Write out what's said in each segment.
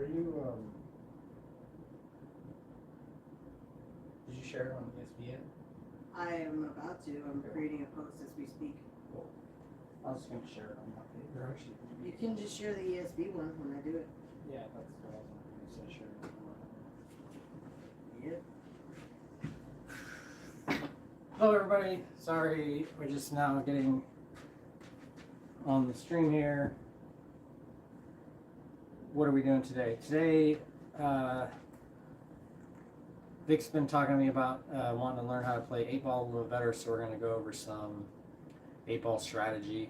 Are you, did you share it on ESPN? I am about to. I'm creating a post as we speak. Cool. I was just gonna share it on my page. Or actually, You can just share the ESB one when I do it. yeah, that's what I was gonna say, share it on Yep. Hello everybody, sorry, we're just now getting on the stream here. What are we doing today? Today, Vic's been talking to me about wanting to learn how to play 8-ball a little better, so we're going to go over some 8-ball strategy.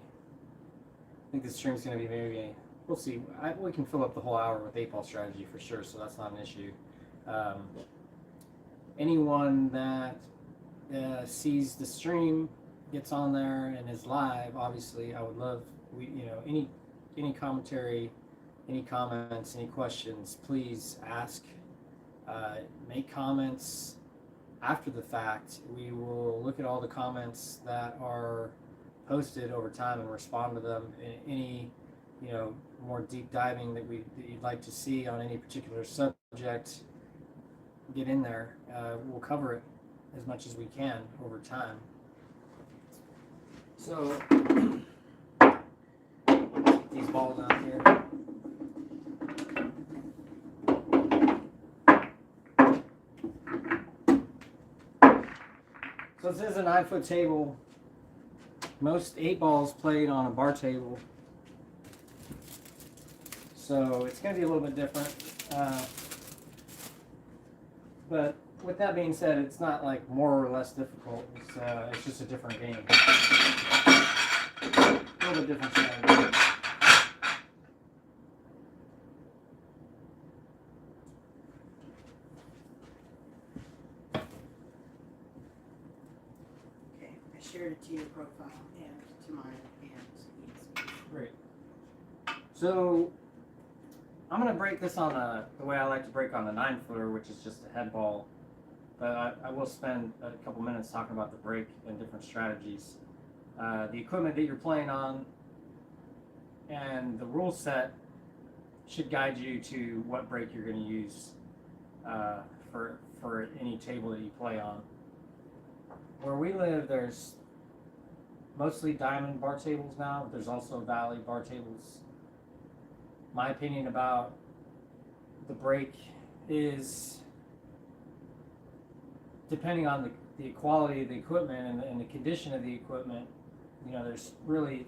I think this stream's going to be maybe, we'll see, we can fill up the whole hour with 8-ball strategy for sure, so that's not an issue. Anyone that sees the stream, gets on there and is live, obviously I would love, any commentary, any comments, any questions, please ask. Make comments after the fact. We will look at all the comments that are posted over time and respond to them. Any more deep diving that you'd like to see on any particular subject, get in there. We'll cover it as much as we can over time. So keep these balls out here. So this is a 9-foot table. Most 8-balls played on a bar table. So it's going to be a little bit different. But with that being said, it's not like more or less difficult. It's just a different game. A little bit different strategy. Okay, I shared it to your profile and to mine and ESB. Great. So I'm going to break this on the way I like to break on the 9-footer, which is just a head ball. But I will spend a couple minutes talking about the break and different strategies. The equipment that you're playing on and the rule set should guide you to what break you're going to use for any table that you play on. Where we live, there's mostly diamond bar tables now. There's also valley bar tables. My opinion about the break is, depending on the quality of the equipment and the condition of the equipment, there's really,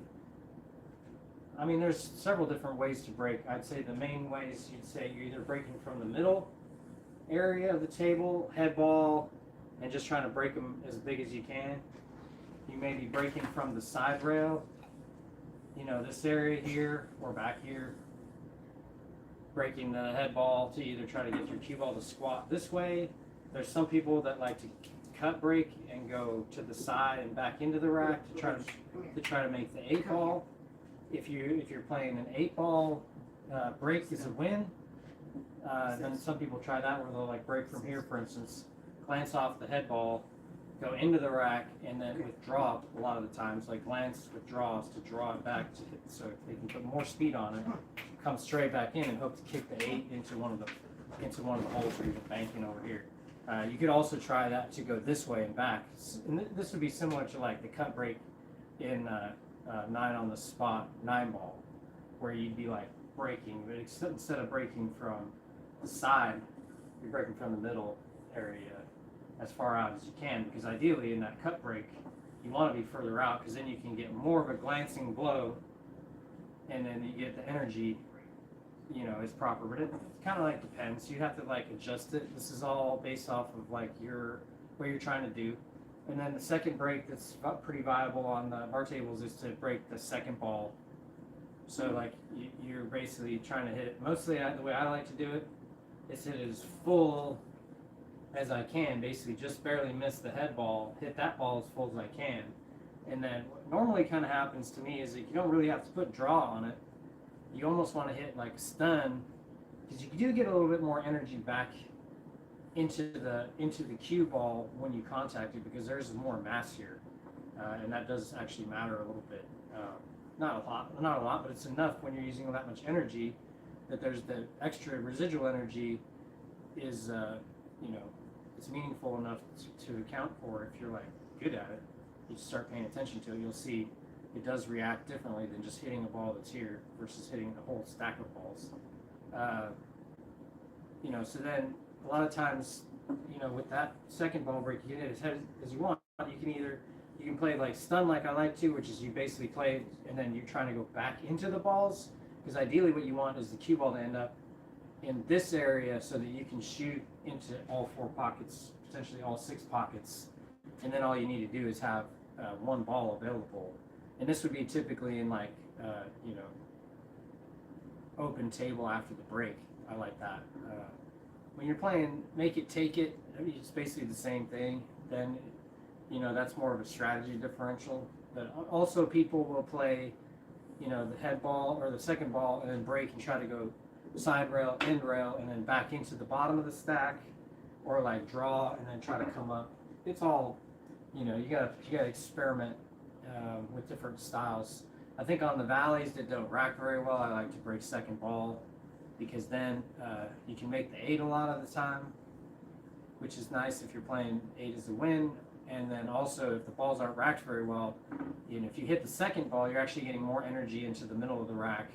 there's several different ways to break. I'd say the main ways, you'd say you're either breaking from the middle area of the table, head ball, and just trying to break them as big as you can. You may be breaking from the side rail, this area here or back here, breaking the head ball to either try to get your cue ball to squat this way. There's some people that like to cut break and go to the side and back into the rack to try to make the 8-ball. If you're playing an 8-ball, break is a win. Then some people try that where they'll like break from here, for instance, glance off the head ball, go into the rack, and then withdraw a lot of the times, like glance withdraws to draw it back so they can put more speed on it, come straight back in and hope to kick the 8 into one of the holes where you're banking over here. You could also try that to go this way and back. And this would be similar to like the cut break in 9 on the spot 9-ball, where you'd be like breaking, but instead of breaking from the side, you're breaking from the middle area as far out as you can, because ideally in that cut break, you want to be further out, because then you can get more of a glancing blow, and then you get the energy, is proper. But it kind of like depends. You have to like adjust it. This is all based off of like what you're trying to do. And then the second break that's pretty viable on the bar tables is to break the second ball. So like you're basically trying to hit it. Mostly the way I like to do it is hit it as full as I can, basically just barely miss the head ball, hit that ball as full as I can. And then what normally kind of happens to me is that you don't really have to put draw on it. You almost want to hit like a stun, because you do get a little bit more energy back into the cue ball when you contact it, because there's more mass here, and that does actually matter a little bit. Not a lot, but it's enough when you're using that much energy that there's the extra residual energy is, you know, it's meaningful enough to account for. If you're like good at it, you start paying attention to it, you'll see it does react differently than just hitting a ball that's here versus hitting a whole stack of balls. You know, so then a lot of times, you know, with that second ball break, you can hit as heavy as you want. You can play like stun like I like to, which is you basically play and then you're trying to go back into the balls, because ideally what you want is the cue ball to end up in this area so that you can shoot into all 4 pockets, potentially all 6 pockets, and then all you need to do is have one ball available. And this would be typically in like, you know, open table after the break. I like that. When you're playing make it, take it, I mean, it's basically the same thing. Then, you know, that's more of a strategy differential. But also people will play, you know, the head ball or the second ball and then break and try to go side rail, end rail, and then back into the bottom of the stack, or like draw and then try to come up. It's all, you know, you gotta experiment with different styles. I think on the valleys that don't rack very well, I like to break second ball, because then you can make the 8 a lot of the time, which is nice if you're playing 8 as a win. And then also if the balls aren't racked very well, you know, if you hit the second ball, you're actually getting more energy into the middle of the rack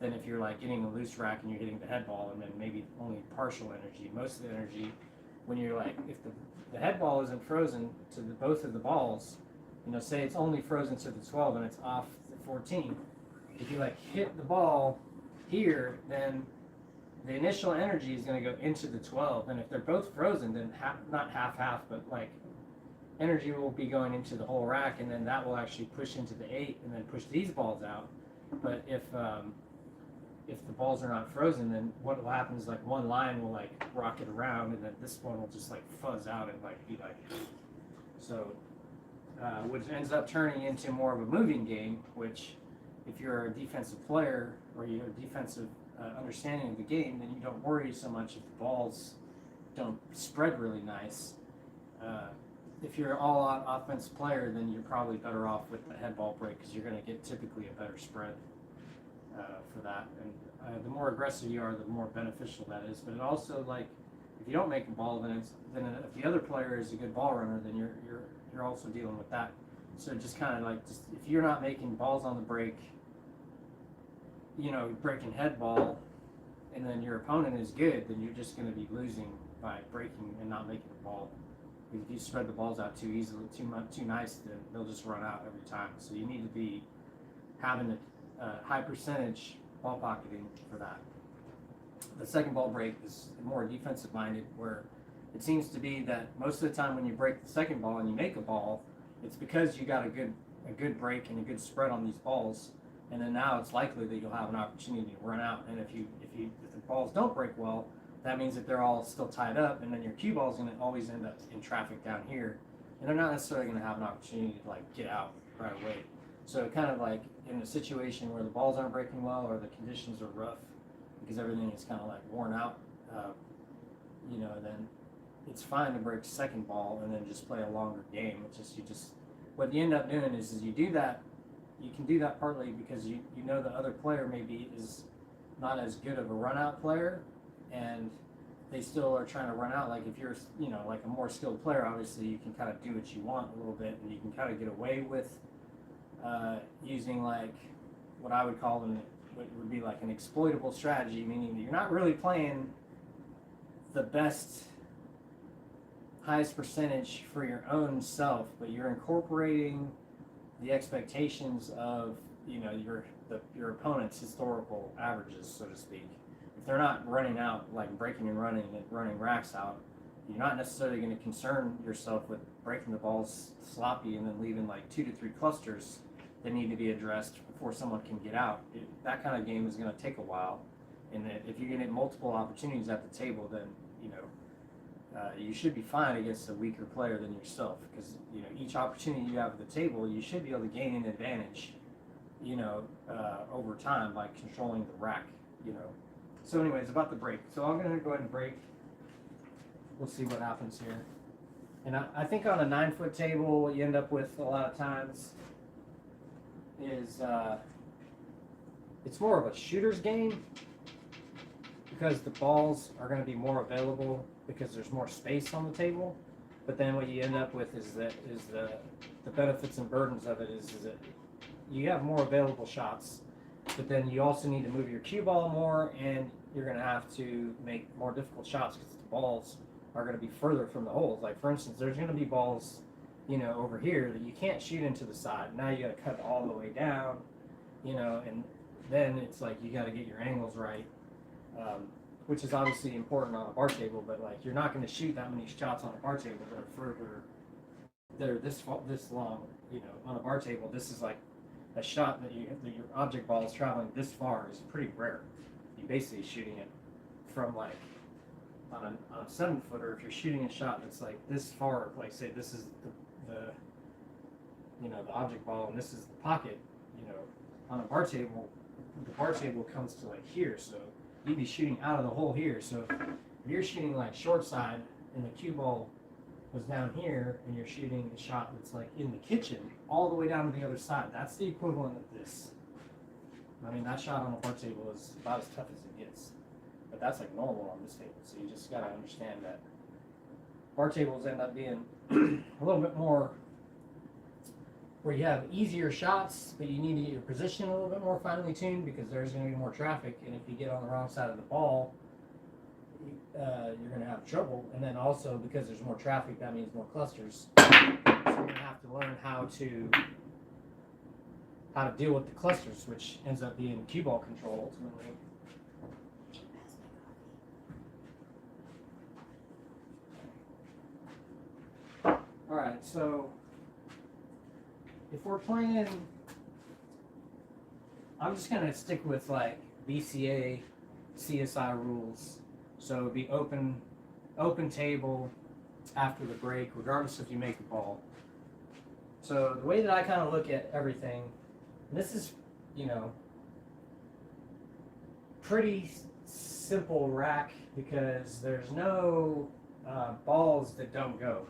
than if you're like getting a loose rack and you're hitting the head ball and then maybe only partial energy. Most of the energy, when you're like, if the head ball isn't frozen to both of the balls, you know, say it's only frozen to the 12 and it's off the 14. If you like hit the ball here, then the initial energy is going to go into the 12. And if they're both frozen, then not half, but like energy will be going into the whole rack, and then that will actually push into the 8 and then push these balls out. But if the balls are not frozen, then what will happen is like one line will like rocket around, and then this one will just like fuzz out and like be like, so which ends up turning into more of a moving game, which if you're a defensive player or you have a defensive understanding of the game, then you don't worry so much if the balls don't spread really nice. If you're an all-out offense player, then you're probably better off with the head ball break, because you're going to get typically a better spread for that. And the more aggressive you are, the more beneficial that is. But it also, like, if you don't make a ball, then if the other player is a good ball runner, then you're also dealing with that. So just kind of like, if you're not making balls on the break, you know, breaking head ball, and then your opponent is good, then you're just going to be losing by breaking and not making the ball. If you spread the balls out too easily, too nice, then they'll just run out every time. So you need to be having a high percentage ball pocketing for that. The second ball break is more defensive minded, where it seems to be that most of the time when you break the second ball and you make a ball, it's because you got a good break and a good spread on these balls, and then now it's likely that you'll have an opportunity to run out. And if the balls don't break well, that means that they're all still tied up, and then your cue ball is going to always end up in traffic down here, and they're not necessarily going to have an opportunity to like get out right away. So kind of like in a situation where the balls aren't breaking well or the conditions are rough because everything is kind of like worn out, you know, then it's fine to break second ball and then just play a longer game. It's just what you end up doing is you do that. You can do that partly because you know the other player maybe is not as good of a run out player, and they still are trying to run out. Like if you're, you know, like a more skilled player, obviously you can kind of do what you want a little bit, and you can kind of get away with using like what I would call what would be like an exploitable strategy, meaning that you're not really playing the best, highest percentage for your own self, but you're incorporating the expectations of, you know, your opponent's historical averages, so to speak. If they're not running out, like breaking and running racks out, you're not necessarily going to concern yourself with breaking the balls sloppy and then leaving like 2 to 3 clusters that need to be addressed before someone can get out. That kind of game is going to take a while, and if you're going to get multiple opportunities at the table, then you know you should be fine against a weaker player than yourself, because you know each opportunity you have at the table, you should be able to gain an advantage, you know, over time by controlling the rack, you know. So anyways, about the break. So I'm going to go ahead and break. We'll see what happens here. And I think on a 9-foot table, what you end up with a lot of times is it's more of a shooter's game. because the balls are going to be more available because there's more space on the table. But then what you end up with is the benefits and burdens of it is that you have more available shots, but then you also need to move your cue ball more, and you're going to have to make more difficult shots because the balls are going to be further from the holes. Like for instance, there's going to be balls, you know, over here that you can't shoot into the side. Now you got to cut all the way down, you know, and then it's like you got to get your angles right, which is obviously important on a bar table. But like you're not going to shoot that many shots on a bar table that are further, that are this long, you know, on a bar table. This is like a shot that your object ball is traveling this far is pretty rare. You're basically shooting it from like on a 7-footer. If you're shooting a shot that's like this far, like say this is the you know, the object ball and this is the pocket, you know, on a bar table, the bar table comes to like here, so you'd be shooting out of the hole here. So if you're shooting like short side and the cue ball was down here and you're shooting a shot that's like in the kitchen all the way down to the other side, that's the equivalent of this. I mean, that shot on a bar table is about as tough as it gets, but that's like normal on this table. So you just gotta understand that bar tables end up being a little bit more where you have easier shots, but you need to get your position a little bit more finely tuned because there's going to be more traffic, and if you get on the wrong side of the ball, you're going to have trouble. And then also because there's more traffic, that means more clusters. So you're going to have to learn how to deal with the clusters, which ends up being cue ball control ultimately. All right, so if we're playing, I'm just gonna stick with like BCA, CSI rules. So it'd be open table after the break, regardless if you make the ball. So the way that I kind of look at everything, and this is, you know, pretty simple rack because there's no balls that don't go.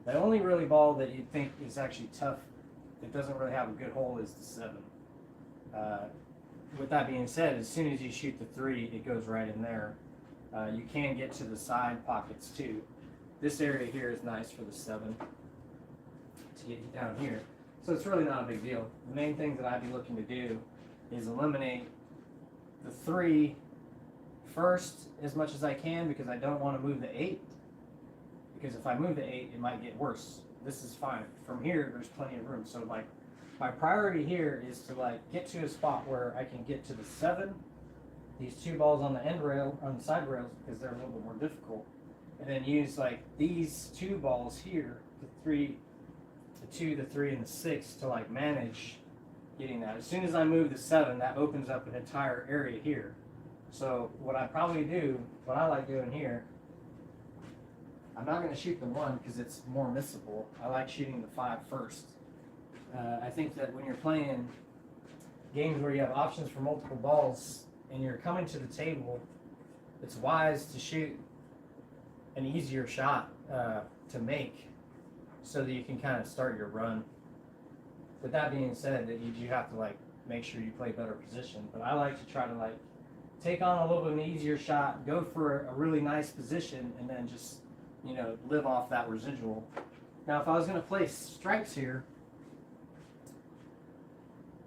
The only really ball that you'd think is actually tough, that doesn't really have a good hole, is the 7. With that being said, as soon as you shoot the 3, it goes right in there. You can get to the side pockets too. This area here is nice for the 7 to get you down here. So it's really not a big deal. The main thing that I'd be looking to do is eliminate the 3 first as much as I can because I don't want to move the 8. Because if I move the 8, it might get worse. This is fine. From here, there's plenty of room. So like, my priority here is to like get to a spot where I can get to the 7, these 2 balls on the end rail, on the side rails, because they're a little bit more difficult, and then use like these 2 balls here, the 3, the 2, the 3, and the 6 to like manage getting that. As soon as I move the 7, that opens up an entire area here. So what I probably do, what I like doing here, I'm not going to shoot the 1 because it's more missable. I like shooting the 5 first. I think that when you're playing games where you have options for multiple balls and you're coming to the table, it's wise to shoot an easier shot to make so that you can kind of start your run. With that being said, that you do have to like make sure you play better position. But I like to try to like take on a little bit of an easier shot, go for a really nice position, and then just, you know, live off that residual. Now, if I was going to place strikes here,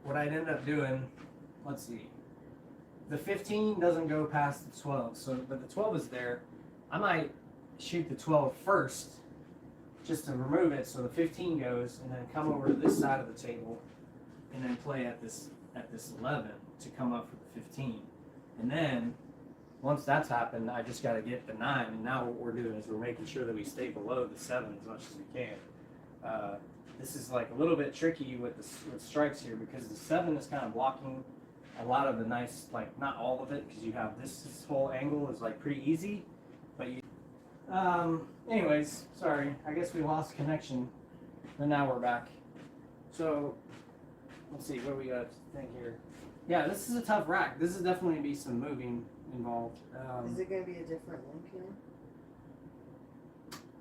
what I'd end up doing, let's see, the 15 doesn't go past the 12, so but the 12 is there. I might shoot the 12 first, just to remove it, so the 15 goes, and then come over to this side of the table, and then play at this 11 to come up for the 15, and then once that's happened, I just got to get the 9, and now what we're doing is we're making sure that we stay below the 7 as much as we can. This is like a little bit tricky with strikes here because the 7 is kind of blocking a lot of the nice, like not all of it, because you have this whole angle is like pretty easy, but you. Anyways, sorry, I guess we lost connection, and now we're back. So let's see, what do we got to think here? Yeah, this is a tough rack. This is definitely be some moving involved. Is it going to be a different link here?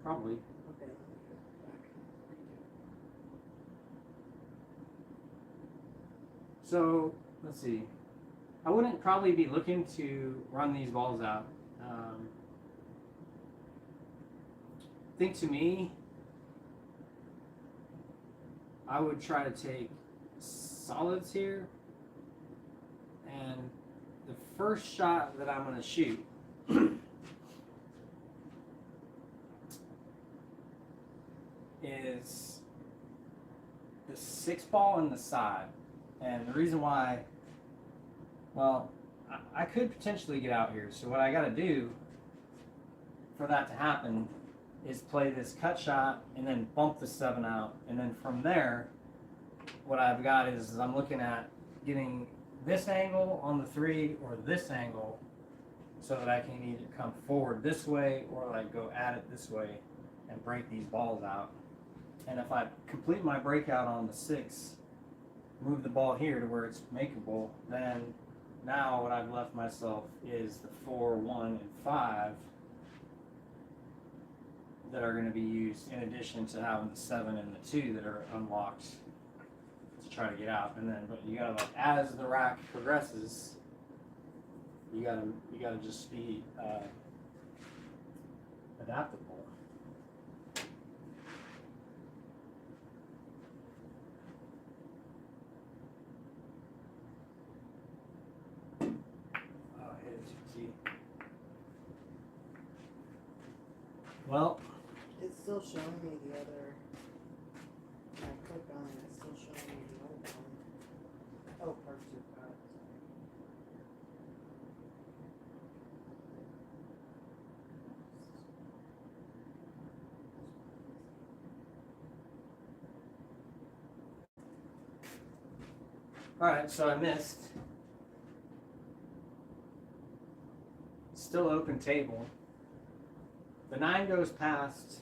Probably. Okay, let me go back. So let's see. I wouldn't probably be looking to run these balls out. I think to me, I would try to take solids here, and the first shot that I'm going to shoot is the 6 ball in the side. And the reason why, well, I could potentially get out here. So what I got to do for that to happen is play this cut shot and then bump the 7 out. And then from there, what I've got is I'm looking at getting this angle on the 3 or this angle so that I can either come forward this way or like go at it this way and break these balls out. And if I complete my breakout on the 6, move the ball here to where it's makeable, then now what I've left myself is the 4, 1, and 5 that are going to be used in addition to having the 7 and the 2 that are unlocked to try to get out. And then, but you gotta, like, as the rack progresses, you gotta just be adaptable. Well, It's still showing me the other. I clicked on it, it's still showing me the old one. Oh, part 2, got it, sorry. alright, so I missed. Still open table. The 9 goes past.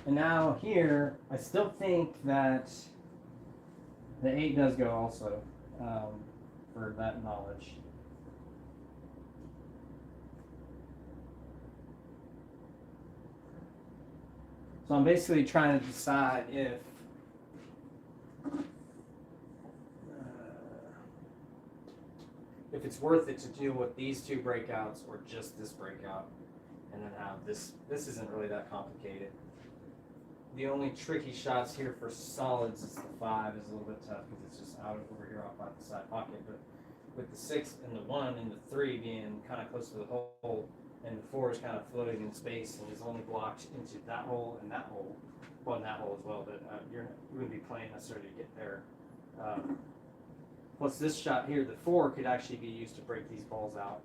And now here, I still think that the 8 does go also, for that knowledge. So I'm basically trying to decide if it's worth it to deal with these 2 breakouts or just this breakout, and then have this. This isn't really that complicated. The only tricky shots here for solids is the 5 is a little bit tough because it's just out over here off by the side pocket. But with the 6 and the 1 and the 3 being kind of close to the hole, and the 4 is kind of floating in space and is only blocked into that hole and that hole, well, and that hole as well. But you wouldn't be playing necessarily to get there. Plus this shot here, the 4 could actually be used to break these balls out.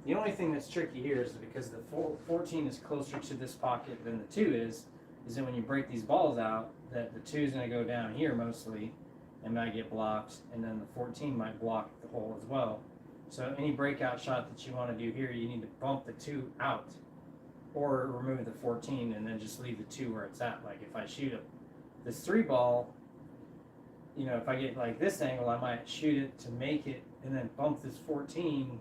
The only thing that's tricky here is because the 14 is closer to this pocket than the 2 is that when you break these balls out, that the 2 is going to go down here mostly and might get blocked, and then the 14 might block the hole as well. So any breakout shot that you want to do here, you need to bump the 2 out or remove the 14 and then just leave the 2 where it's at. Like if I shoot this 3 ball, you know, if I get like this angle, I might shoot it to make it and then bump this 14.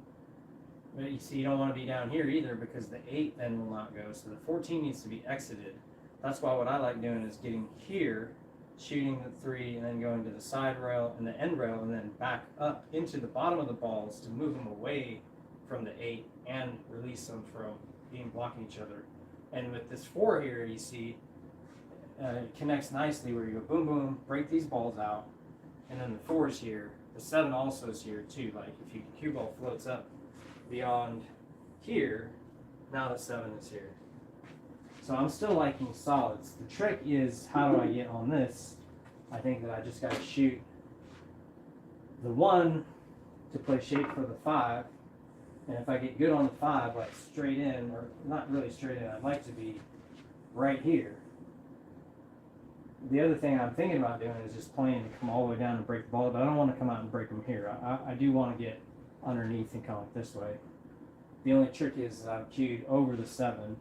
But you see, you don't want to be down here either because the 8 then will not go. So the 14 needs to be exited. That's why what I like doing is getting here, shooting the 3, and then going to the side rail and the end rail, and then back up into the bottom of the balls to move them away from the 8 and release them from being blocking each other. And with this 4 here, you see, it connects nicely where you go boom, boom, break these balls out, and then the 4 is here. The 7 also is here too. Like if your cue ball floats up beyond here, now the 7 is here. So I'm still liking solids. The trick is, how do I get on this? I think that I just got to shoot the 1 to play shape for the 5. And if I get good on the 5, like straight in, or not really straight in, I'd like to be right here. The other thing I'm thinking about doing is just playing to come all the way down and break the ball, but I don't want to come out and break them here. I do want to get underneath and come up this way. The only trick is I've cued over the 7.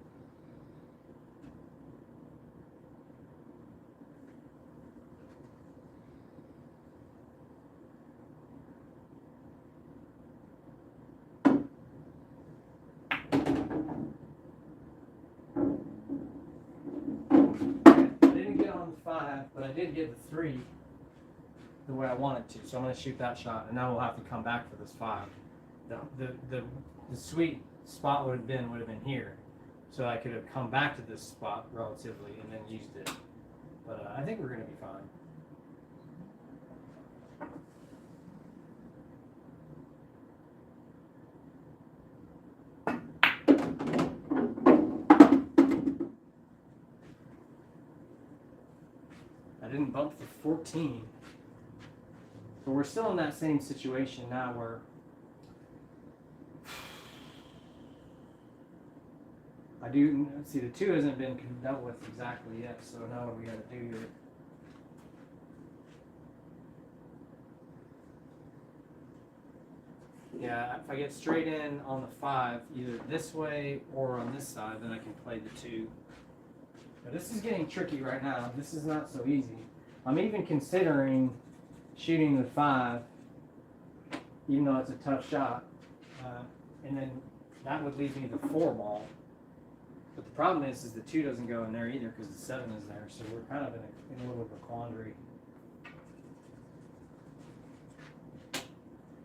But I did get the 3. the way I want it to. So I'm going to shoot that shot, and now we'll have to come back for this 5. The sweet spot would have been here, so I could have come back to this spot relatively and then used it. But I think we're going to be fine. I didn't bump the 14, but we're still in that same situation now where I do see the 2 hasn't been dealt with exactly yet, so now what we got to do here. Yeah, if I get straight in on the 5, either this way or on this side, then I can play the 2. Now this is getting tricky right now. This is not so easy. I'm even considering shooting the 5, even though it's a tough shot, and then that would leave me the 4 ball. But the problem is the 2 doesn't go in there either because the 7 is there. So we're kind of in a little bit of a quandary.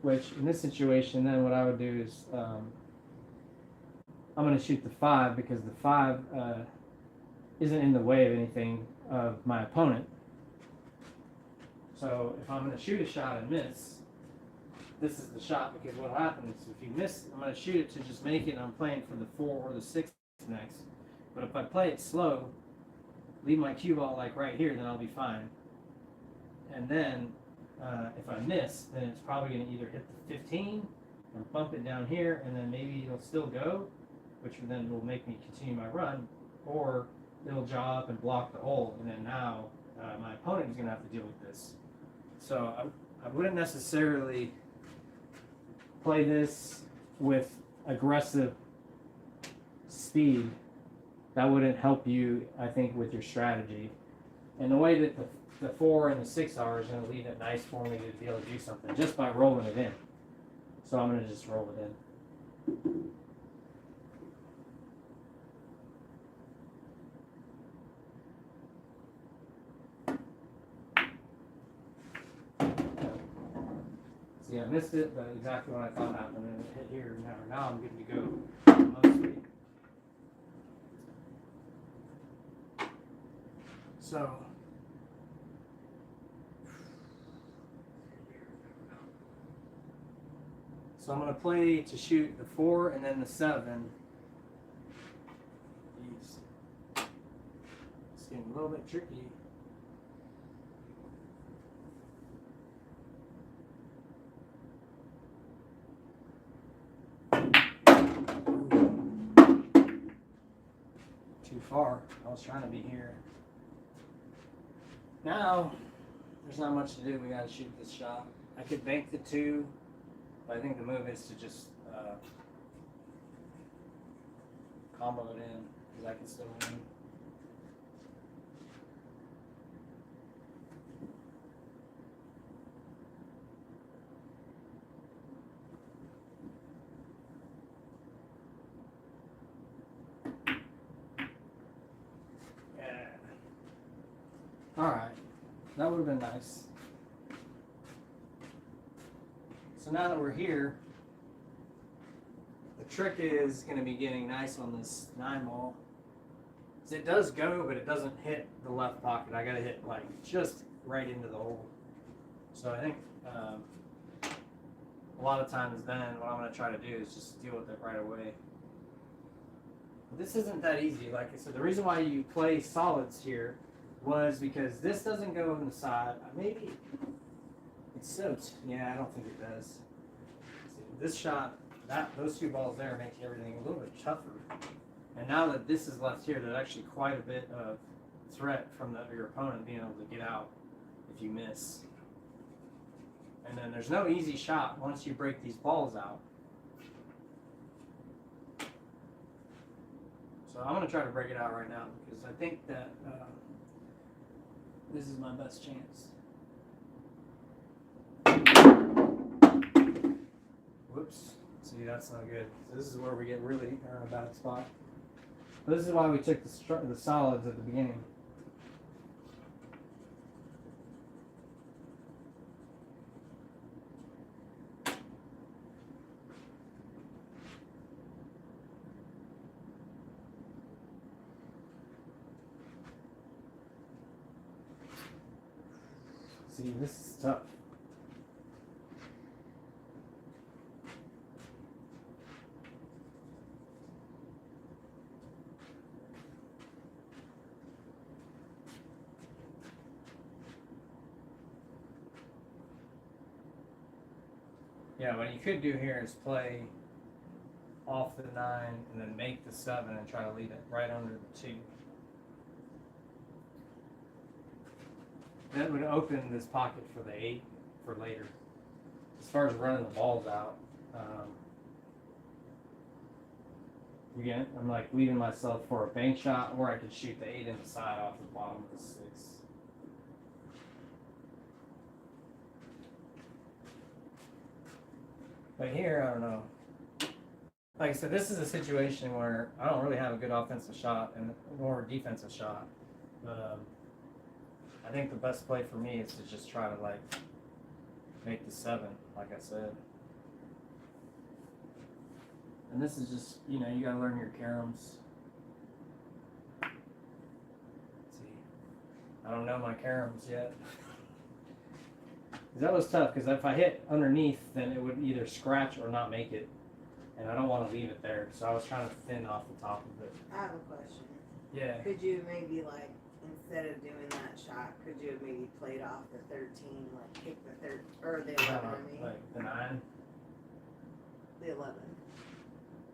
Which in this situation, then what I would do is I'm going to shoot the 5 because the 5 isn't in the way of anything of my opponent. So if I'm going to shoot a shot and miss, this is the shot, because what happens if you miss, I'm going to shoot it to just make it, and I'm playing for the 4 or the 6 next. But if I play it slow, leave my cue ball like right here, then I'll be fine. And then if I miss, then it's probably going to either hit the 15 or bump it down here, and then maybe it'll still go, which then will make me continue my run, or it'll jaw up and block the hole, and then now my opponent is going to have to deal with this. So I wouldn't necessarily play this with aggressive speed. That wouldn't help you, I think, with your strategy. And the way that the 4 and the 6 are is going to leave it nice for me to be able to do something just by rolling it in. So I'm going to just roll it in. See, I missed it, but exactly what I thought happened, and it hit here. Now I'm good to go mostly. So I'm going to play to shoot the 4 and then the 7. Jeez. It's getting a little bit tricky. Too far. I was trying to be here. Now, there's not much to do. We got to shoot this shot. I could bank the 2. But I think the move is to just combo it in, because I can still win. Yeah. Alright. That would have been nice. So now that we're here, the trick is going to be getting nice on this 9 ball. It does go, but it doesn't hit the left pocket. I got to hit like just right into the hole. So I think a lot of times then what I'm going to try to do is just deal with it right away. But this isn't that easy. Like I said, the reason why you play solids here was because this doesn't go on the side. Maybe it's so, yeah, I don't think it does. See, this shot, those 2 balls there make everything a little bit tougher. And now that this is left here, there's actually quite a bit of threat from your opponent being able to get out if you miss. And then there's no easy shot once you break these balls out. So I'm going to try to break it out right now because I think that this is my best chance. Whoops. See, that's not good. So this is where we get really in a bad spot. But this is why we took the solids at the beginning. See, this is tough. Yeah, what you could do here is play off the 9 and then make the 7 and try to leave it right under the 2. That would open this pocket for the 8 for later. As far as running the balls out, again, I'm like leaving myself for a bank shot, or I could shoot the 8 inside off the bottom of the 6. But here, I don't know. Like I said, this is a situation where I don't really have a good offensive shot and nor defensive shot. But I think the best play for me is to just try to like make the 7, like I said. And this is just, you know, you gotta learn your caroms. Let's see, I don't know my caroms yet. That was tough because if I hit underneath, then it would either scratch or not make it, and I don't want to leave it there. So I was trying to thin off the top of it. I have a question. Yeah. Could you maybe like, instead of doing that shot, could you have maybe played off the 13, like kick the 13, or the 11, I mean? Like the 9? The 11.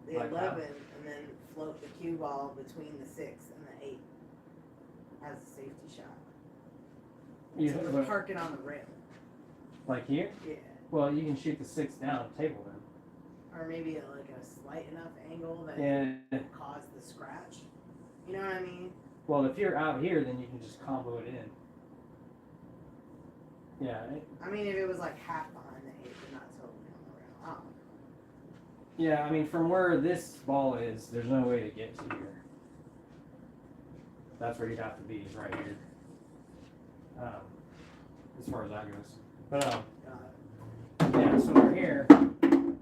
The Like 11, and then float the cue ball between the 6 and the 8 as a safety shot. Yeah, So but park it on the rim. like here? Yeah. Well, you can shoot the 6 down, table them. Or maybe at like a slight enough angle that Yeah. it would cause the scratch. You know what I mean? Well, if you're out here, then you can just combo it in. Yeah. I mean, if it was like half behind the 8, but not totally on the rim. I don't know. Yeah, I mean, from where this ball is, there's no way to get to here. That's where you'd have to be, is right here. As far as that goes. But, yeah, so we're here.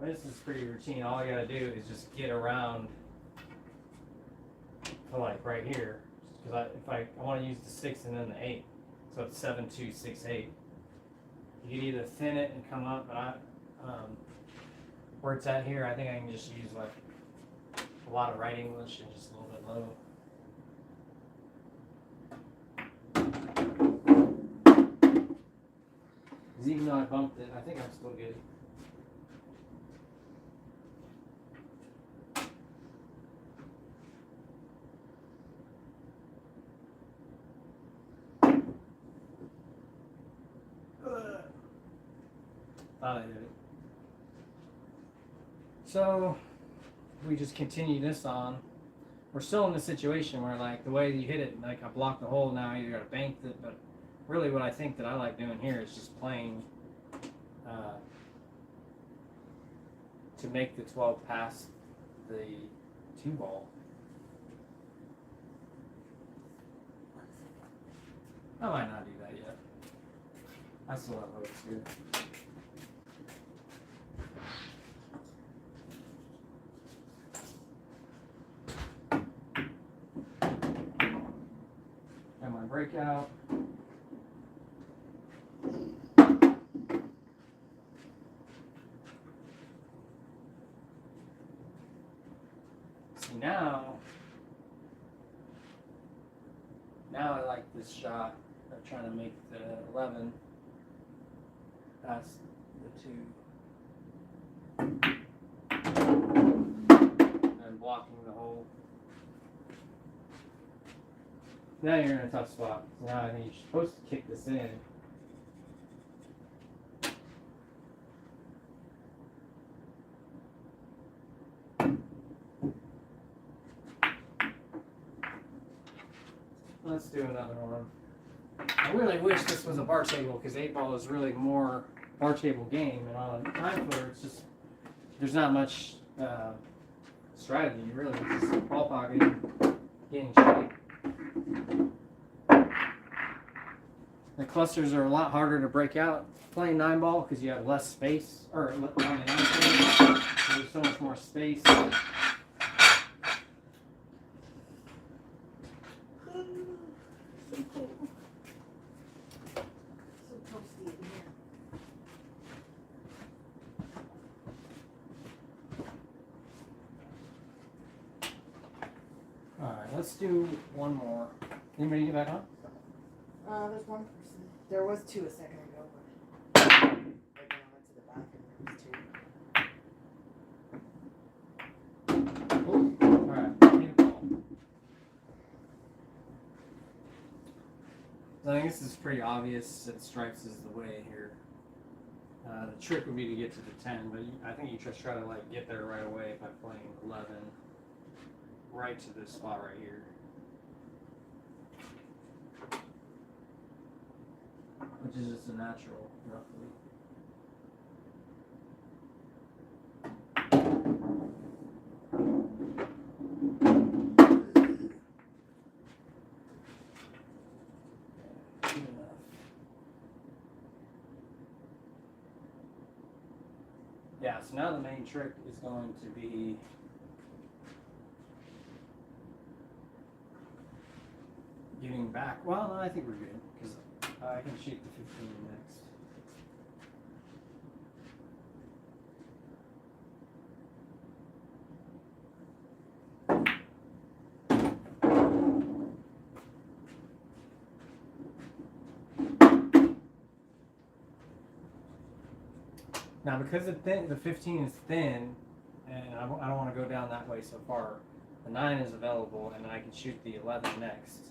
This is pretty routine. All you gotta do is just get around to like right here. Because if I want to use the 6 and then the 8, so it's 7, 2, 6, 8. You could either thin it and come up, but where it's at here, I think I can just use like a lot of right English and just a little bit low. Because even though I bumped it, I think I'm still good. Thought I hit it. So we just continue this on. We're still in the situation where like the way you hit it, like I blocked the hole, now you gotta bank it, but really what I think that I like doing here is just playing to make the 12 past the 2 ball. I might not do that yet. I still have hopes here. Got my breakout. See now I like this shot of trying to make the 11 past the 2 and blocking the hole. Now you're in a tough spot. Now I think you're supposed to kick this in. Let's do another one. I really wish this was a bar table because 8-ball is really more bar table game, and on a 9-footer, it's just there's not much strategy. Really, it's just ball pocketing, getting shape. The clusters are a lot harder to break out playing 9-ball because you have less space, or on the 9-footer, there's so much more space. So toasty. let's do one more. Anybody get back on? There's one person. There was two a second ago, but right when I went to the bathroom, there was two. Alright, need a ball. So I think this is pretty obvious that stripes is the way here. The trick would be to get to the 10, but I think you just try to like get there right away by playing 11 right to this spot right here. Which is just a natural, roughly. Good enough. Yeah, so now the main trick is going to be getting back. Well, no, I think we're good because I can shoot the 15 next. Now, because the 15 is thin, and I don't want to go down that way so far, the 9 is available, and I can shoot the 11 next.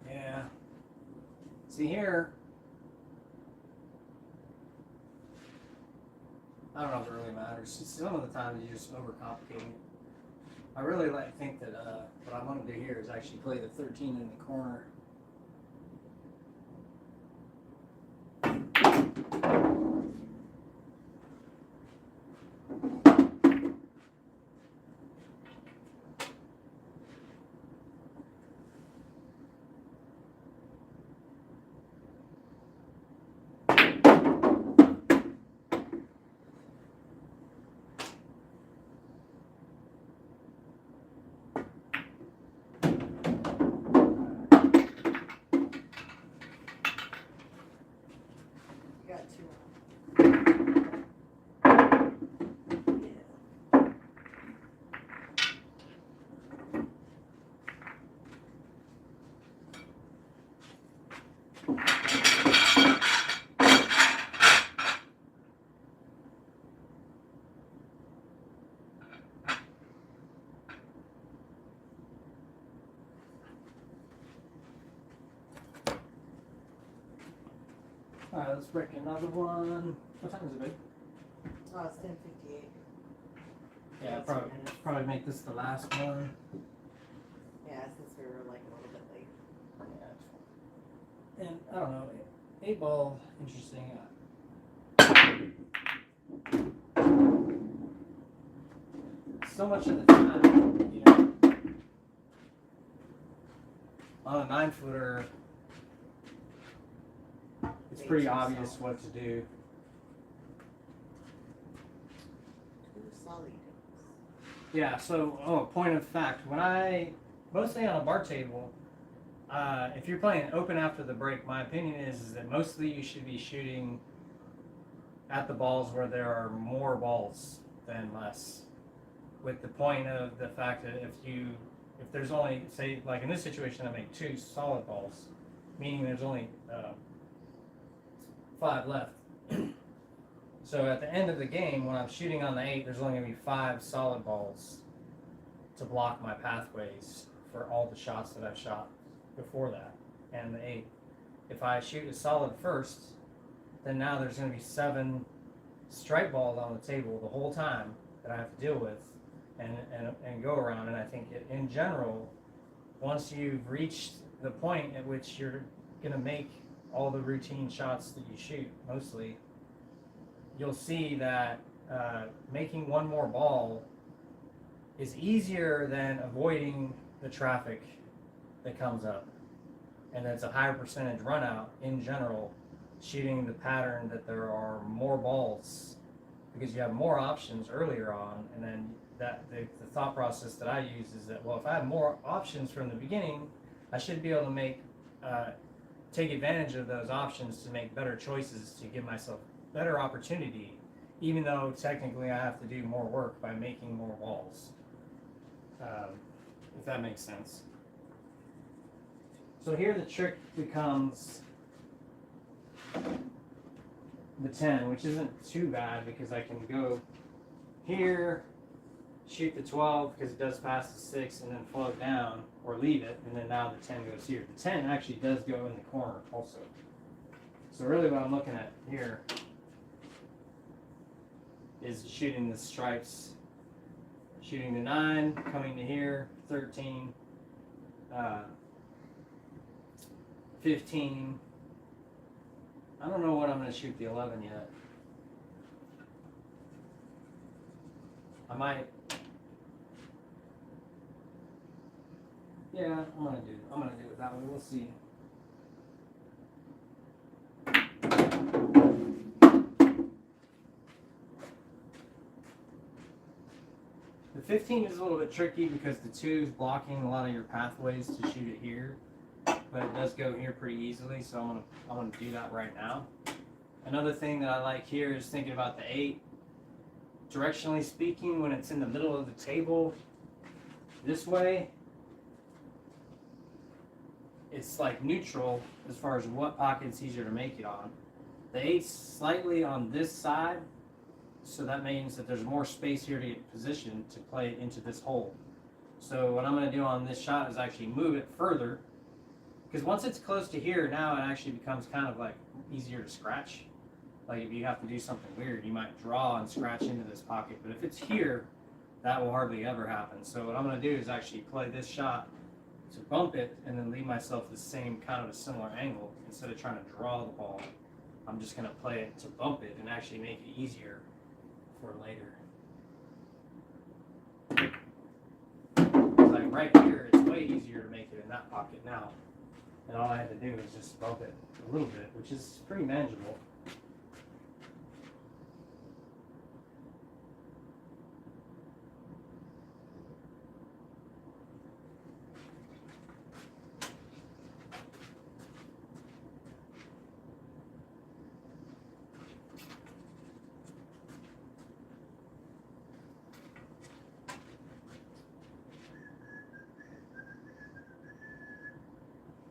Yeah. See here, I don't know if it really matters. Some of the times you just overcomplicate it. I really think that what I want to do here is actually play the 13 in the corner. You got two. Alright, let's break another one. What time is it, babe? Oh, it's 10:58. Yeah, That's 2 probably, minutes. probably make this the last one. Yeah, since we were like a little bit late. Yeah. And I don't know, 8 ball, interesting. So much of the time, you know, on a 9-footer, it's Way pretty too obvious solid. what to do. Too solid. Yeah, so, point of fact, mostly on a bar table, if you're playing open after the break, my opinion is that mostly you should be shooting at the balls where there are more balls than less. With the point of the fact that if there's only, say, like in this situation, I make 2 solid balls, meaning there's only 5 left. So at the end of the game, when I'm shooting on the 8, there's only going to be 5 solid balls to block my pathways for all the shots that I've shot before that, and the 8. If I shoot a solid first, then now there's going to be 7 strike balls on the table the whole time that I have to deal with and go around. And I think in general, once you've reached the point at which you're going to make all the routine shots that you shoot, mostly, you'll see that making one more ball is easier than avoiding the traffic that comes up. And it's a higher percentage run out in general, shooting the pattern that there are more balls because you have more options earlier on. And then the thought process that I use is that, well, if I have more options from the beginning, I should be able to take advantage of those options to make better choices to give myself better opportunity, even though technically I have to do more work by making more balls. If that makes sense. So here the trick becomes the 10, which isn't too bad because I can go here, shoot the 12 because it does pass the 6 and then float down or leave it, and then now the 10 goes here. The 10 actually does go in the corner also. So really what I'm looking at here is shooting the stripes, shooting the 9, coming to here, 13, 15. I don't know what I'm going to shoot the 11 yet. I might. Yeah, I'm gonna do it that way. We'll see. The 15 is a little bit tricky because the 2 is blocking a lot of your pathways to shoot it here, but it does go here pretty easily. So I'm gonna do that right now. Another thing that I like here is thinking about the 8. Directionally speaking, when it's in the middle of the table, this way, it's like neutral as far as what pocket's easier to make it on. The 8's slightly on this side, so that means that there's more space here to get positioned to play it into this hole. So what I'm going to do on this shot is actually move it further, because once it's close to here, now it actually becomes kind of like easier to scratch. Like if you have to do something weird, you might draw and scratch into this pocket, but if it's here, that will hardly ever happen. So what I'm going to do is actually play this shot to bump it and then leave myself the same kind of a similar angle. Instead of trying to draw the ball, I'm just going to play it to bump it and actually make it easier for later. Like right here, it's way easier to make it in that pocket now. And all I had to do is just bump it a little bit, which is pretty manageable.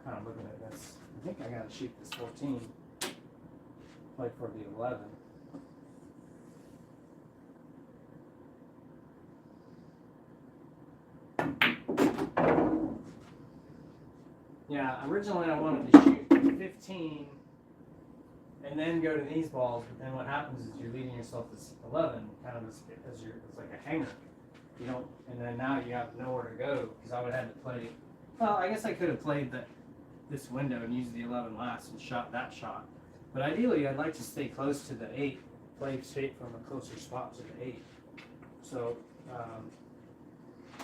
Kind of looking at this. I think I gotta shoot this 14. Play for the 11. Yeah, originally I wanted to shoot 15 and then go to these balls, but then what happens is you're leaving yourself this 11 kind of as it's like a hanger. You don't, and then now you have nowhere to go because I would have had to play. Well, I guess I could have played this window and used the 11 last and shot that shot. But ideally, I'd like to stay close to the 8, play straight from a closer spot to the 8. So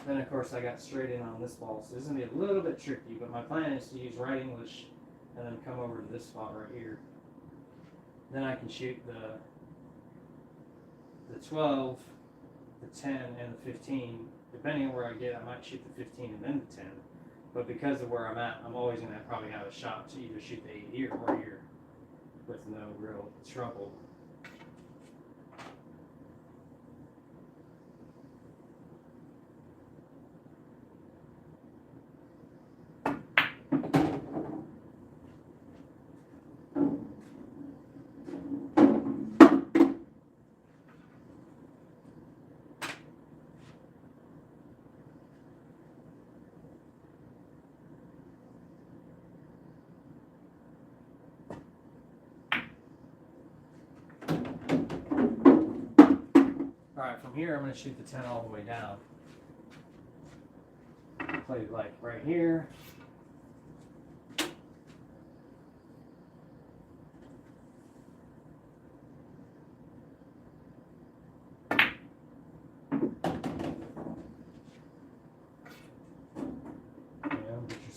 then, of course, I got straight in on this ball. So this is going to be a little bit tricky, but my plan is to use right English and then come over to this spot right here. Then I can shoot the 12, the 10, and the 15. Depending on where I get, I might shoot the 15 and then the 10. But because of where I'm at, I'm always going to probably have a shot to either shoot the 8 here or here with no real trouble. Alright, from here I'm going to shoot the 10 all the way down. Play like right here.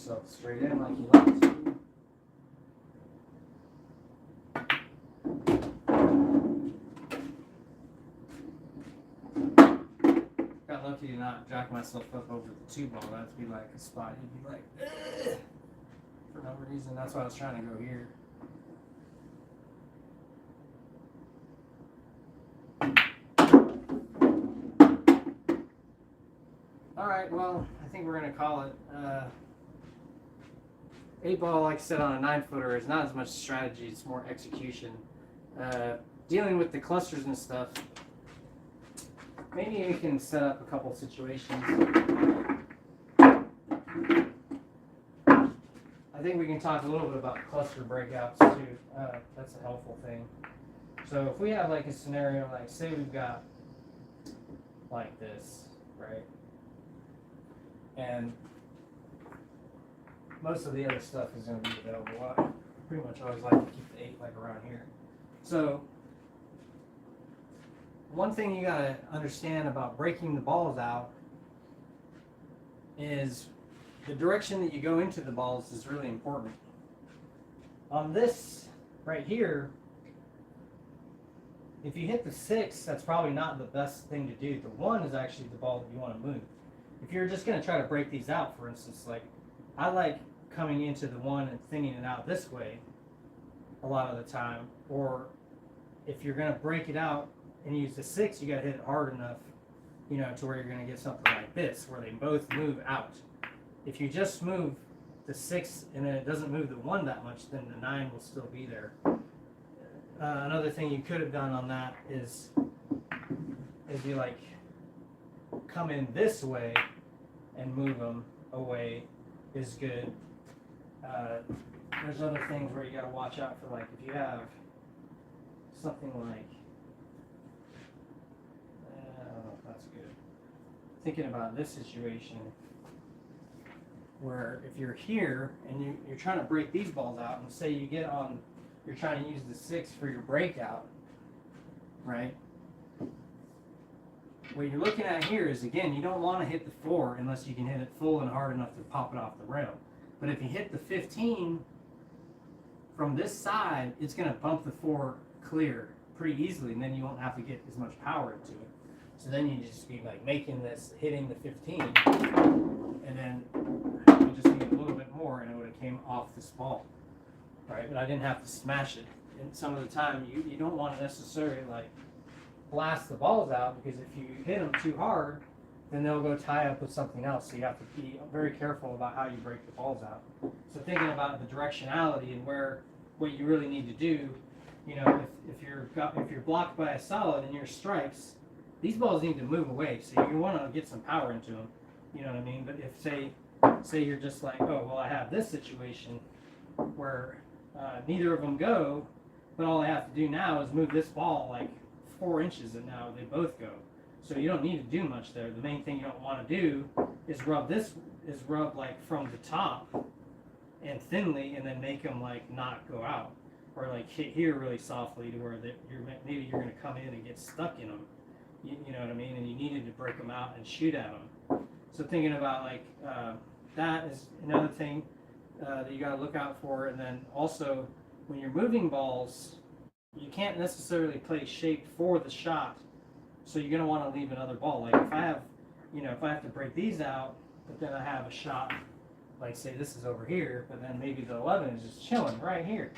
yourself straight in like you like to. Got lucky to not jack myself up over the 2 ball. That'd be like a spot you'd be like, ugh, for no reason. That's why I was trying to go here. Alright, well, I think we're going to call it. 8 ball, like I said, on a 9-footer is not as much strategy, it's more execution. Dealing with the clusters and stuff, maybe we can set up a couple situations. I think we can talk a little bit about cluster breakouts too. That's a helpful thing. So if we have like a scenario, like say we've got like this, right? And most of the other stuff is going to be available. I pretty much always like to keep the 8 like around here. So one thing you got to understand about breaking the balls out is the direction that you go into the balls is really important. On this right here, if you hit the 6, that's probably not the best thing to do. The 1 is actually the ball that you want to move. If you're just going to try to break these out, for instance, like I like coming into the 1 and thinning it out this way a lot of the time, or if you're going to break it out and use the 6, you got to hit it hard enough, you know, to where you're going to get something like this, where they both move out. If you just move the 6 and then it doesn't move the 1 that much, then the 9 will still be there. Another thing you could have done on that is be like come in this way and move them away is good. There's other things where you got to watch out for, like if you have something like, I don't know if that's good. Thinking about this situation where if you're here and you're trying to break these balls out, and say you get on, you're trying to use the 6 for your breakout, right? What you're looking at here is, again, you don't want to hit the 4 unless you can hit it full and hard enough to pop it off the rail. But if you hit the 15 from this side, it's going to bump the 4 clear pretty easily, and then you won't have to get as much power into it. So then you just be like making this, hitting the 15, and then you just need a little bit more, and it would have came off this ball, right? But I didn't have to smash it. And some of the time, you don't want to necessarily like blast the balls out, because if you hit them too hard, then they'll go tie up with something else. So you have to be very careful about how you break the balls out. So thinking about the directionality and what you really need to do, you know, if you're blocked by a solid and your stripes, these balls need to move away. So you want to get some power into them. You know what I mean? But if say you're just like, oh well, I have this situation where neither of them go, but all I have to do now is move this ball like 4 inches, and now they both go. So you don't need to do much there. The main thing you don't want to do is rub like from the top and thinly, and then make them like not go out, or like hit here really softly to where maybe you're going to come in and get stuck in them. You know what I mean? And you needed to break them out and shoot at them. So thinking about like that is another thing that you got to look out for. And then also when you're moving balls, you can't necessarily play shape for the shot. So you're going to want to leave another ball. Like if I have to break these out, but then I have a shot, like say this is over here, but then maybe the 11 is just chilling right here,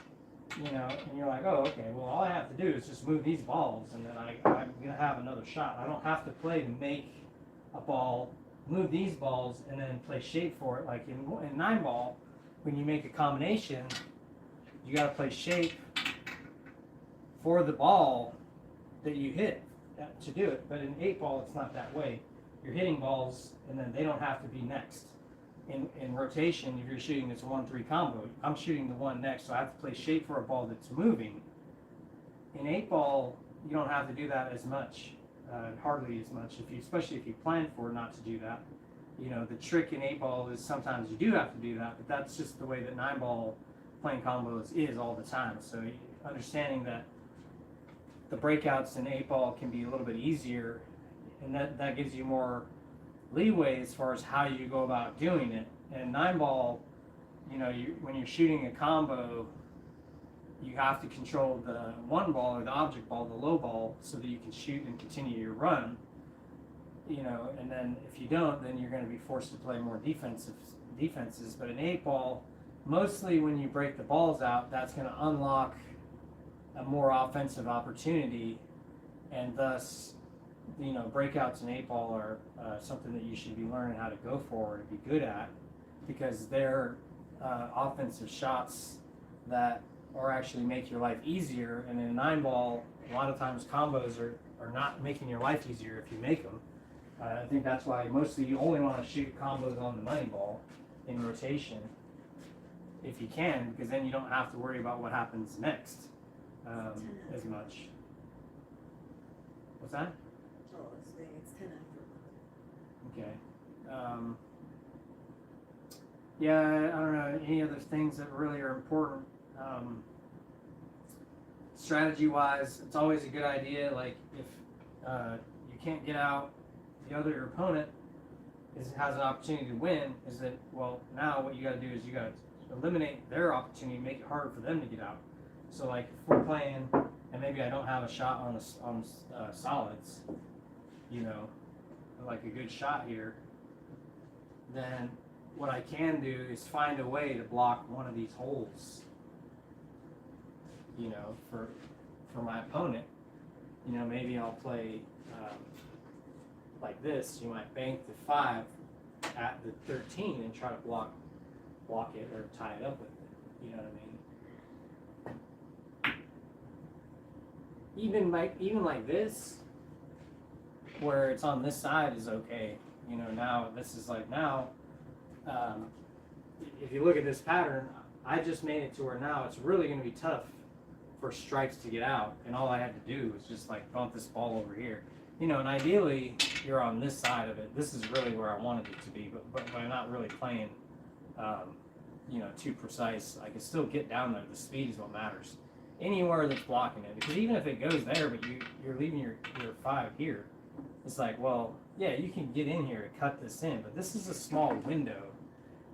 you know, and you're like, oh, okay, well, all I have to do is just move these balls, and then I'm going to have another shot. I don't have to play to make a ball, move these balls, and then play shape for it. Like in 9 ball, when you make a combination, you got to play shape for the ball that you hit to do it. But in 8 ball, it's not that way. You're hitting balls, and then they don't have to be next. In rotation, if you're shooting this 1-3 combo, I'm shooting the 1 next, so I have to play shape for a ball that's moving. In 8 ball, you don't have to do that as much, hardly as much, especially if you plan for not to do that. You know, the trick in 8 ball is sometimes you do have to do that, but that's just the way that 9 ball playing combos is all the time. So understanding that the breakouts in 8 ball can be a little bit easier, and that gives you more leeway as far as how you go about doing it. And 9 ball, you know, when you're shooting a combo, you have to control the one ball or the object ball, the low ball, so that you can shoot and continue your run. You know, and then if you don't, then you're going to be forced to play more defenses. But an 8-ball, mostly when you break the balls out, that's going to unlock a more offensive opportunity, and thus, you know, breakouts in 8-ball are something that you should be learning how to go for or to be good at, because they're offensive shots that or actually make your life easier. And in a 9-ball, a lot of times combos are not making your life easier if you make them. I think that's why mostly you only want to shoot combos on the money ball in rotation if you can, because then you don't have to worry about what happens next as much. What's that? Oh, it's 10 after. Okay. Yeah, I don't know. Any other things that really are important? Strategy-wise, it's always a good idea. Like if you can't get out the other opponent has an opportunity to win, is that, well, now what you got to do is you got to eliminate their opportunity, make it harder for them to get out. So like if we're playing and maybe I don't have a shot on solids, you know, like a good shot here, then what I can do is find a way to block one of these holes, you know, for my opponent. You know, maybe I'll play like this. You might bank the 5 at the 13 and try to block it or tie it up with it. You know what I mean? Even like this, where it's on this side is okay. You know, now this is like now. If you look at this pattern, I just made it to where now it's really going to be tough for strikes to get out, and all I had to do was just like bump this ball over here. You know, and ideally you're on this side of it. This is really where I wanted it to be, but I'm not really playing, you know, too precise. I can still get down there. The speed is what matters. Anywhere that's blocking it, because even if it goes there, but you're leaving your 5 here, it's like, well, yeah, you can get in here and cut this in, but this is a small window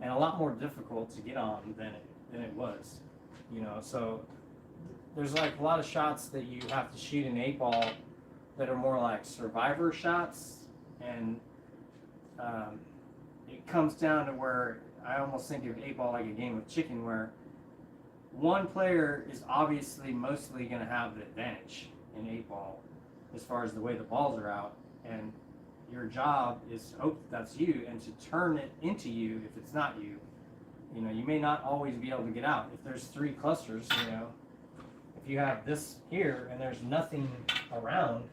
and a lot more difficult to get on than it was, you know. So there's like a lot of shots that you have to shoot in 8-ball that are more like survivor shots, and it comes down to where I almost think of 8-ball like a game of chicken, where one player is obviously mostly going to have the advantage in 8-ball as far as the way the balls are out, and your job is to hope that that's you and to turn it into you if it's not you. You know, you may not always be able to get out. If there's 3 clusters, you know, if you have this here and there's nothing around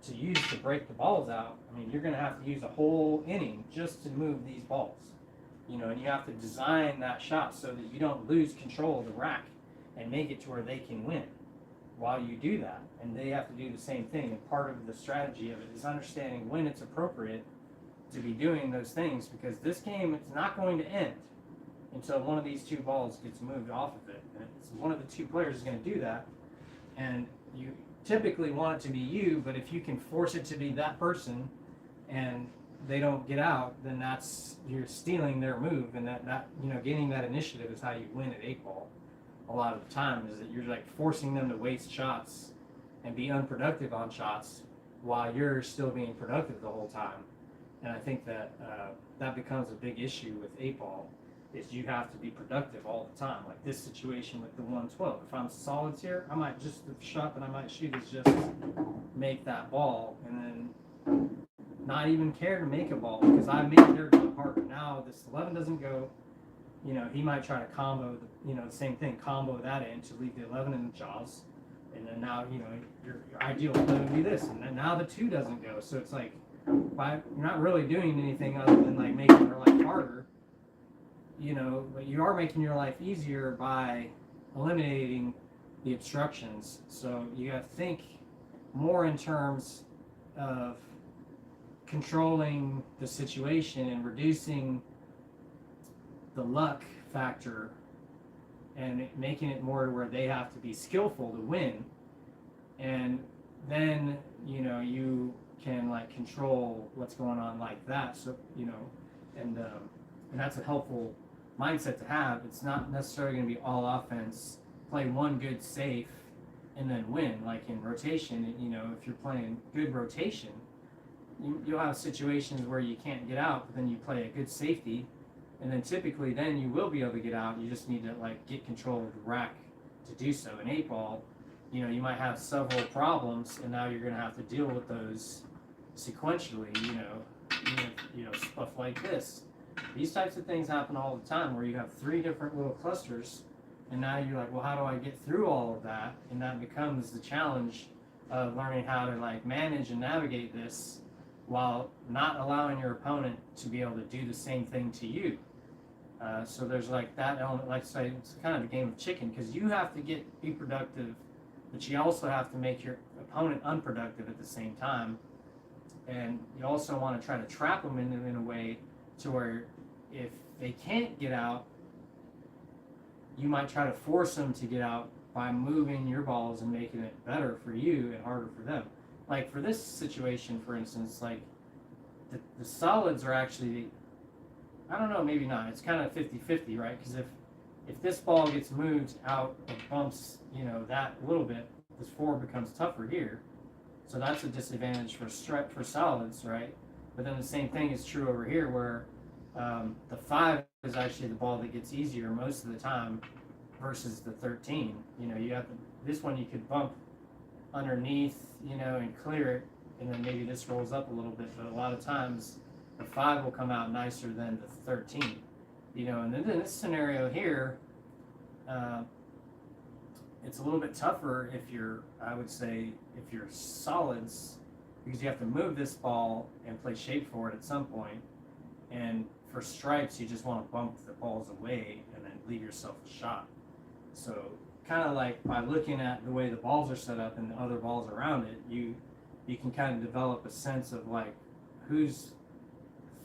to use to break the balls out, I mean, you're going to have to use a whole inning just to move these balls. You know, and you have to design that shot so that you don't lose control of the rack and make it to where they can win while you do that. And they have to do the same thing. And part of the strategy of it is understanding when it's appropriate to be doing those things, because this game, it's not going to end until one of these 2 balls gets moved off of it. And it's one of the 2 players is going to do that. And you typically want it to be you, but if you can force it to be that person and they don't get out, then you're stealing their move, and that you know, gaining that initiative is how you win at 8-ball. A lot of the time is that you're like forcing them to waste shots and be unproductive on shots while you're still being productive the whole time. And I think that that becomes a big issue with 8-ball, is you have to be productive all the time. Like this situation with the 112. If I'm solids here, I might just, the shot that I might shoot is just make that ball, and then not even care to make a ball because I made their job harder. Now this 11 doesn't go, you know, he might try to combo, the same thing, combo that in to leave the 11 in the jaws. And then now, you know, your ideal play would be this. And then now the 2 doesn't go. So it's like, you're not really doing anything other than like making their life harder, you know, but you are making your life easier by eliminating the obstructions. So you have to think more in terms of controlling the situation and reducing the luck factor and making it more to where they have to be skillful to win. And then, you know, you can like control what's going on like that. So, you know, and that's a helpful mindset to have. It's not necessarily going to be all offense, play one good safe, and then win. Like in rotation, you know, if you're playing good rotation, you'll have situations where you can't get out, but then you play a good safety, and then typically then you will be able to get out. You just need to like get control of the rack to do so. In 8-ball, you know, you might have several problems, and now you're going to have to deal with those sequentially. You know, stuff like this. These types of things happen all the time, where you have 3 different little clusters, and now you're like, well, how do I get through all of that? And that becomes the challenge of learning how to like manage and navigate this while not allowing your opponent to be able to do the same thing to you. So there's like that element, like I say, it's kind of a game of chicken, because you have to be productive, but you also have to make your opponent unproductive at the same time. And you also want to try to trap them in a way to where if they can't get out, you might try to force them to get out by moving your balls and making it better for you and harder for them. Like for this situation, for instance, like the solids are actually, I don't know, maybe not. It's kind of 50-50, right? Because if this ball gets moved out or bumps, you know, that little bit, this 4 becomes tougher here. So that's a disadvantage for solids, right? But then the same thing is true over here, where the 5 is actually the ball that gets easier most of the time versus the 13. You know, you have this one you could bump underneath, you know, and clear it, and then maybe this rolls up a little bit. But a lot of times the 5 will come out nicer than the 13. You know, and then in this scenario here, it's a little bit tougher if you're, I would say, if you're solids, because you have to move this ball and play shape for it at some point. And for stripes, you just want to bump the balls away and then leave yourself a shot. So kind of like by looking at the way the balls are set up and the other balls around it, you can kind of develop a sense of like who's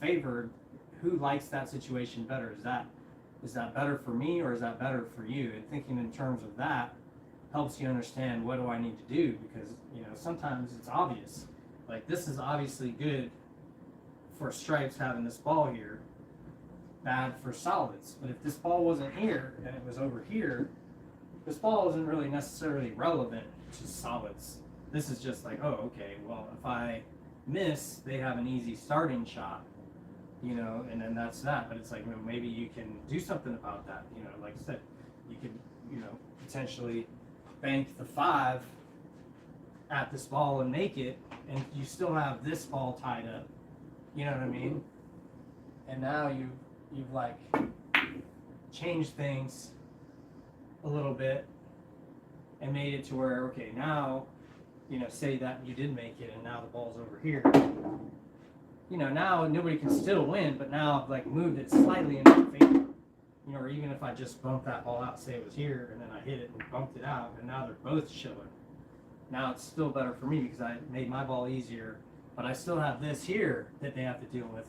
favored, who likes that situation better. Is that better for me, or is that better for you? And thinking in terms of that helps you understand, what do I need to do? Because, you know, sometimes it's obvious. Like this is obviously good for stripes having this ball here, bad for solids. But if this ball wasn't here and it was over here, this ball isn't really necessarily relevant to solids. This is just like, oh, okay, well, if I miss, they have an easy starting shot, you know, and then that's that. But it's like, well, maybe you can do something about that. You know, like I said, you could, you know, potentially bank the 5 at this ball and make it, and you still have this ball tied up. You know what I mean? And now you've like changed things a little bit and made it to where, okay, now, you know, say that you did make it and now the ball's over here. You know, now nobody can still win, but now I've like moved it slightly in my favor. You know, or even if I just bumped that ball out, say it was here, and then I hit it and bumped it out, and now they're both chilling. Now it's still better for me because I made my ball easier, but I still have this here that they have to deal with,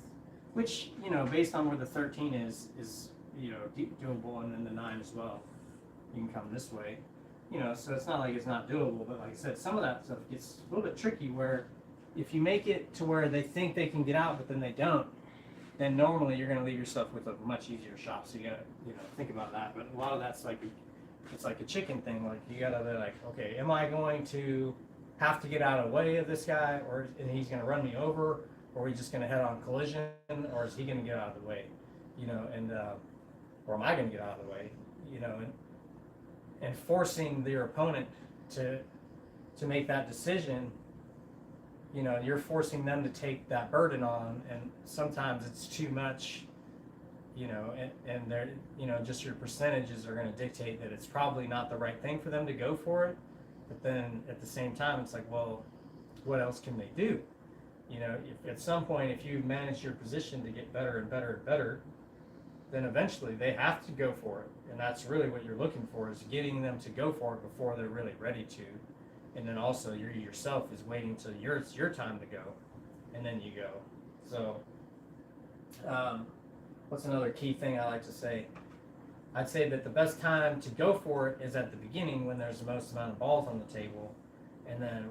which, you know, based on where the 13 is, you know, doable, and then the 9 as well. You can come this way, you know, so it's not like it's not doable, but like I said, some of that stuff gets a little bit tricky, where if you make it to where they think they can get out, but then they don't, then normally you're going to leave yourself with a much easier shot. So you got to, you know, think about that. But a lot of that's like, it's like a chicken thing. Like you got to be like, okay, am I going to have to get out of the way of this guy, or and he's going to run me over, or are we just going to head on collision, or is he going to get out of the way, you know, and or am I going to get out of the way, you know, and forcing your opponent to make that decision. You know, you're forcing them to take that burden on, and sometimes it's too much, you know, and they're, you know, just your percentages are going to dictate that it's probably not the right thing for them to go for it. But then at the same time, it's like, well, what else can they do? You know, if at some point, if you manage your position to get better and better and better, then eventually they have to go for it. And that's really what you're looking for, is getting them to go for it before they're really ready to. And then also you yourself is waiting till it's your time to go, and then you go. So what's another key thing I like to say? I'd say that the best time to go for it is at the beginning, when there's the most amount of balls on the table. And then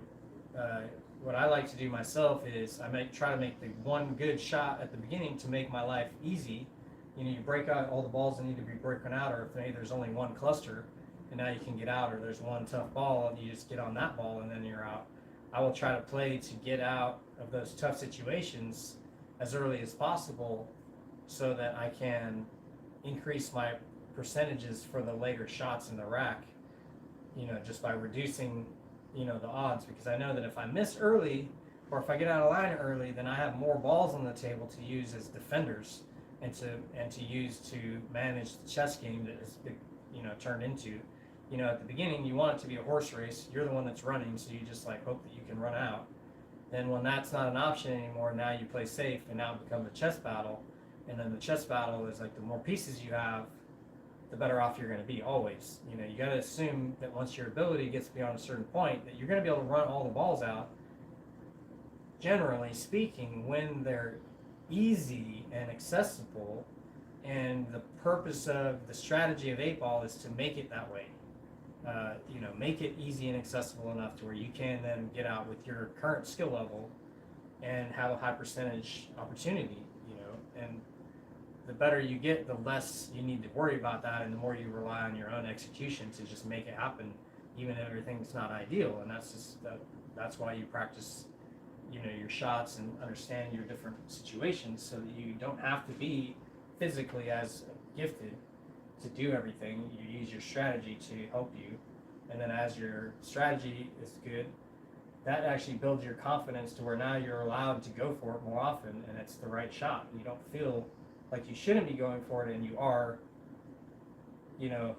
what I like to do myself is I try to make the one good shot at the beginning to make my life easy, You know, you break out all the balls that need to be broken out, or if maybe there's only one cluster, and now you can get out, or there's one tough ball and you just get on that ball and then you're out. I will try to play to get out of those tough situations as early as possible so that I can increase my percentages for the later shots in the rack, you know, just by reducing, you know, the odds, because I know that if I miss early or if I get out of line early, then I have more balls on the table to use as defenders and to use to manage the chess game that is, you know, turned into. You know, at the beginning you want it to be a horse race. You're the one that's running, so you just like hope that you can run out. Then when that's not an option anymore, now you play safe, and now it becomes a chess battle. And then the chess battle is like the more pieces you have, the better off you're going to be always. You know, you got to assume that once your ability gets beyond a certain point, that you're going to be able to run all the balls out. Generally speaking, when they're easy and accessible, and the purpose of the strategy of 8-ball is to make it that way. You know, make it easy and accessible enough to where you can then get out with your current skill level and have a high percentage opportunity, you know. And the better you get, the less you need to worry about that, and the more you rely on your own execution to just make it happen, even if everything's not ideal. And that's just that's why you practice, you know, your shots and understand your different situations, so that you don't have to be physically as gifted to do everything. You use your strategy to help you, and then as your strategy is good, that actually builds your confidence to where now you're allowed to go for it more often, and it's the right shot. You don't feel like you shouldn't be going for it, and you are, you know,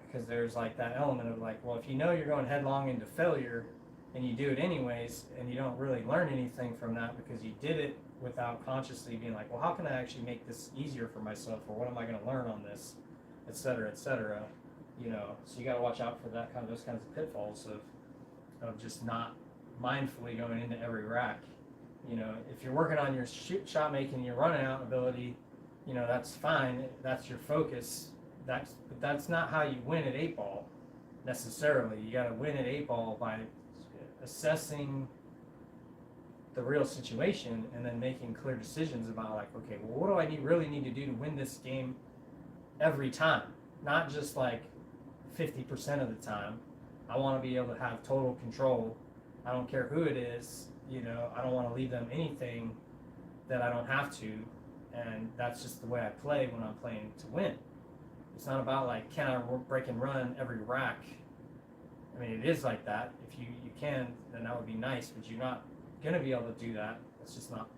because there's like that element of like, well, if you know you're going headlong into failure and you do it anyways, and you don't really learn anything from that because you did it without consciously being like, well, how can I actually make this easier for myself, or what am I going to learn on this, et cetera, you know. So you got to watch out for that those kinds of pitfalls of just not mindfully going into every rack. You know, if you're working on your shot making, your running out ability, you know, that's fine. That's your focus. But that's not how you win at 8-ball necessarily. You got to win at 8-ball by assessing the real situation and then making clear decisions about like, okay, well, what do I really need to do to win this game every time? Not just like 50% of the time. I want to be able to have total control. I don't care who it is, you know, I don't want to leave them anything that I don't have to. And that's just the way I play when I'm playing to win. It's not about like, can I break and run every rack? I mean, it is like that. If you can, then that would be nice, but you're not going to be able to do that. It's just not,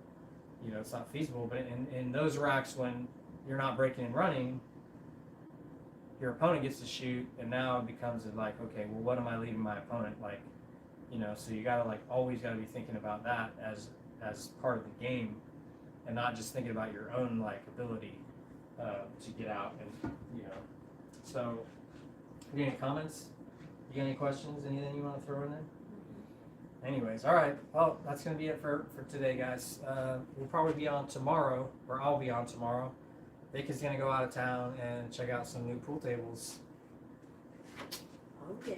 you know, it's not feasible. But in those racks, when you're not breaking and running, your opponent gets to shoot, and now it becomes like, okay, well, what am I leaving my opponent like? You know, so you gotta like always gotta be thinking about that as part of the game, and not just thinking about your own like ability to get out. And you know, so you got any comments? You got any questions? Anything you want to throw in there? Anyways, all right. Well, that's gonna be it for today, guys. We'll probably be on tomorrow, or I'll be on tomorrow. Vic is gonna go out of town and check out some new pool tables. Oh yeah.